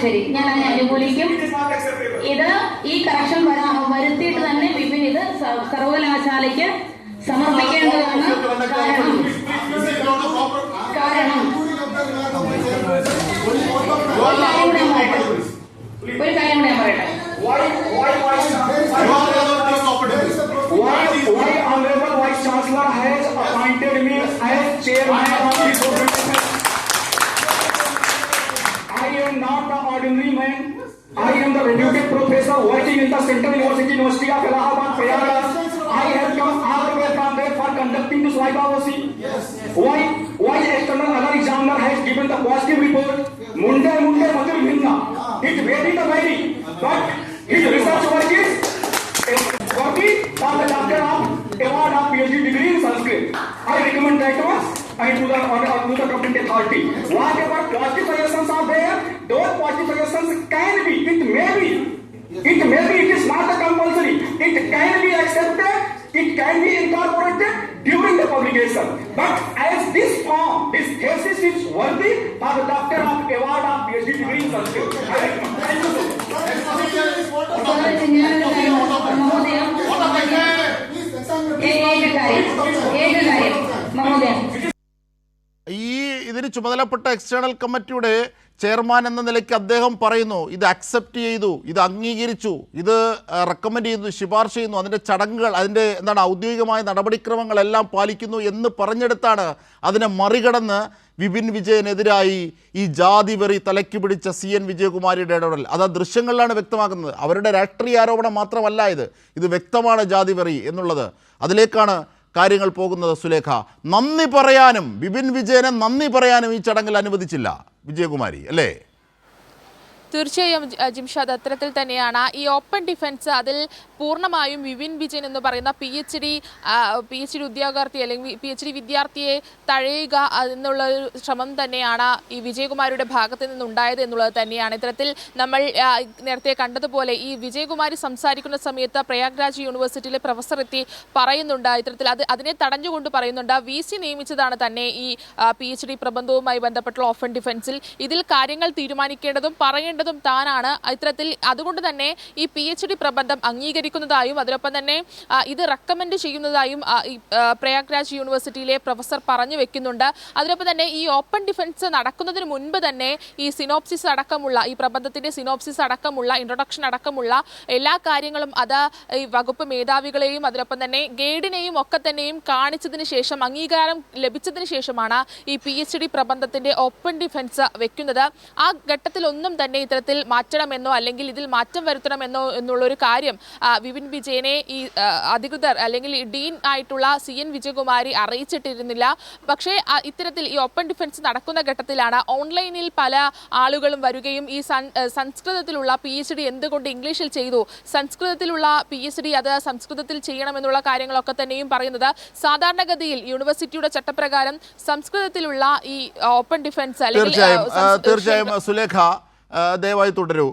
ശരി, ഞാൻ അതിനെ അനുകൂലിക്കും. ഇത് ഈ കറക്ഷൻ വരുത്തിയിട്ട് തന്നെ വിപിൻ ഇത് സർവകലാശാലയ്ക്ക് സമർപ്പിക്കേണ്ടതാണ്. കാരണം ഒരു കാര്യം കൂടെ ഞാൻ പറയട്ടെ. Why Honorable Vice Chancellor has appointed me as chairman of this organization? I am not the ordinary man. I am the reputed professor working in the Central University of Allahabad, Prayagraj. I have come all the way from there for conducting this YBC. Why external other examiner has given the positive report? Munde Matul Bhinna. It very the very, but his research work is worthy for the doctor of award of PhD degree in Sanskrit. I recommend that one and to the competent authority. Whatever positive suggestions are there, those positive suggestions can be, it may be, it is not a compulsory. It can be accepted, it can be incorporated during the publication. But as this form, this thesis is worthy for the doctor of award of PhD degree in Sanskrit. I recommend. Thank you. ഇതിന് ചുമതലപ്പെട്ട external കമ്മിറ്റിയുടെ chairman എന്ന നിലയ്ക്ക് അദ്ദേഹം പറയുന്നു, ഇത് accept ചെയ്തു, ഇത് അംഗീകരിച്ചു, ഇത് റെക്കമെൻഡ് ചെയ്യുന്നു, ശുപാർശ ചെയ്യുന്നു, അതിൻ്റെ ചടങ്ങുകൾ, അതിൻ്റെ ഔദ്യോഗികമായ നടപടിക്രമങ്ങളെല്ലാം പാലിക്കുന്നു എന്ന് പറഞ്ഞെടുത്താണ് അതിനെ മറികടന്ന് വിപിൻ വിജയനെതിരായി ഈ ജാതി വെറി തലയ്ക്ക് പിടിച്ച CN വിജയകുമാരിയുടെ ഇടപെടൽ. അത് ആ ദൃശ്യങ്ങളിലാണ് വ്യക്തമാക്കുന്നത്. അവരുടെ രാഷ്ട്രീയ ആരോപണം മാത്രമല്ല ഇത് വ്യക്തമാണ് ജാതി വെറി എന്നുള്ളത്. അതിലേക്കാണ് കാര്യങ്ങൾ പോകുന്നത്. സുലേഖ, നന്ദി പറയാനും വിപിൻ വിജയനെ നന്ദി പറയാനും ഈ ചടങ്ങിൽ അനുവദിച്ചില്ല വിജയകുമാരി, അല്ലേ? തീർച്ചയായും ജിംഷാദ്, അത്തരത്തിൽ തന്നെയാണ് ഈ ഓപ്പൺ ഡിഫൻസ്. അതിൽ പൂർണ്ണമായും വിപിൻ വിജയൻ എന്ന് പറയുന്ന PhD ഉദ്യോഗാർത്ഥി അല്ലെങ്കിൽ PhD വിദ്യാർത്ഥിയെ തഴയുക എന്നുള്ള ശ്രമം തന്നെയാണ് ഈ വിജയകുമാരിയുടെ ഭാഗത്ത് നിന്നുണ്ടായത് എന്നുള്ളത് തന്നെയാണ്. ഇത്തരത്തിൽ നമ്മൾ നേരത്തെ കണ്ടതുപോലെ ഈ വിജയകുമാരി സംസാരിക്കുന്ന സമയത്ത് പ്രയാഗ്രാജ് യൂണിവേഴ്സിറ്റിയിലെ പ്രൊഫസർ എത്തി പറയുന്നുണ്ട്, ഇത്തരത്തിൽ അതിനെ തടഞ്ഞുകൊണ്ട് പറയുന്നുണ്ട്, VC നിയമിച്ചതാണ് തന്നെ ഈ PhD പ്രബന്ധവുമായി ബന്ധപ്പെട്ടുള്ള ഓപ്പൺ ഡിഫൻസിൽ. ഇതിൽ കാര്യങ്ങൾ തീരുമാനിക്കേണ്ടതും പറയേണ്ടതും താനാണ്. ഇത്തരത്തിൽ അതുകൊണ്ട് തന്നെ ഈ PhD പ്രബന്ധം അംഗീകരിക്കുന്നതായും അതിനൊപ്പം തന്നെ ഇത് റെക്കമെൻഡ് ചെയ്യുന്നതായും പ്രയാഗ്രാജ് യൂണിവേഴ്സിറ്റിയിലെ പ്രൊഫസർ പറഞ്ഞു വെക്കുന്നുണ്ട്. അതിനൊപ്പം തന്നെ ഈ ഓപ്പൺ ഡിഫൻസ് നടക്കുന്നതിന് മുൻപ് തന്നെ ഈ സിനോപ്സിസ് അടക്കമുള്ള ഈ പ്രബന്ധത്തിന്റെ സിനോപ്സിസ് അടക്കമുള്ള ഇൻട്രൊഡക്ഷൻ അടക്കമുള്ള എല്ലാ കാര്യങ്ങളും അത് ഈ വകുപ്പ് മേധാവികളെയും അതിനൊപ്പം തന്നെ ഗൈഡിനെയും ഒക്കെ തന്നെയും കാണിച്ചതിന് ശേഷം അംഗീകാരം ലഭിച്ചതിന് ശേഷമാണ് ഈ PhD പ്രബന്ധത്തിന്റെ ഓപ്പൺ ഡിഫൻസ് വെക്കുന്നത്. ആ ഘട്ടത്തിലൊന്നും തന്നെ ഇത്തരത്തിൽ മാറ്റണമെന്നോ അല്ലെങ്കിൽ ഇതിൽ മാറ്റം വരുത്തണമെന്നോ എന്നുള്ളൊരു കാര്യം വിപിൻ വിജയനെ ഈ അധികൃതർ അല്ലെങ്കിൽ ഡീൻ ആയിട്ടുള്ള CN വിജയകുമാരി അറിയിച്ചിട്ടിരുന്നില്ല. പക്ഷേ ഇത്തരത്തിൽ ഈ ഓപ്പൺ ഡിഫൻസ് നടക്കുന്ന ഘട്ടത്തിലാണ് ഓൺലൈനിൽ പല ആളുകളും വരികയും ഈ സംസ്കൃതത്തിലുള്ള PhD എന്തുകൊണ്ട് ഇംഗ്ലീഷിൽ ചെയ്തു, സംസ്കൃതത്തിലുള്ള PhD അത് സംസ്കൃതത്തിൽ ചെയ്യണമെന്നുള്ള കാര്യങ്ങളൊക്കെ തന്നെയും പറയുന്നത്. സാധാരണഗതിയിൽ യൂണിവേഴ്സിറ്റിയുടെ ചട്ടപ്രകാരം സംസ്കൃതത്തിലുള്ള ഈ ഓപ്പൺ ഡിഫൻസ് അല്ലെങ്കിൽ തീർച്ചയായും സുലേഖ ദയവായി തുടരൂ.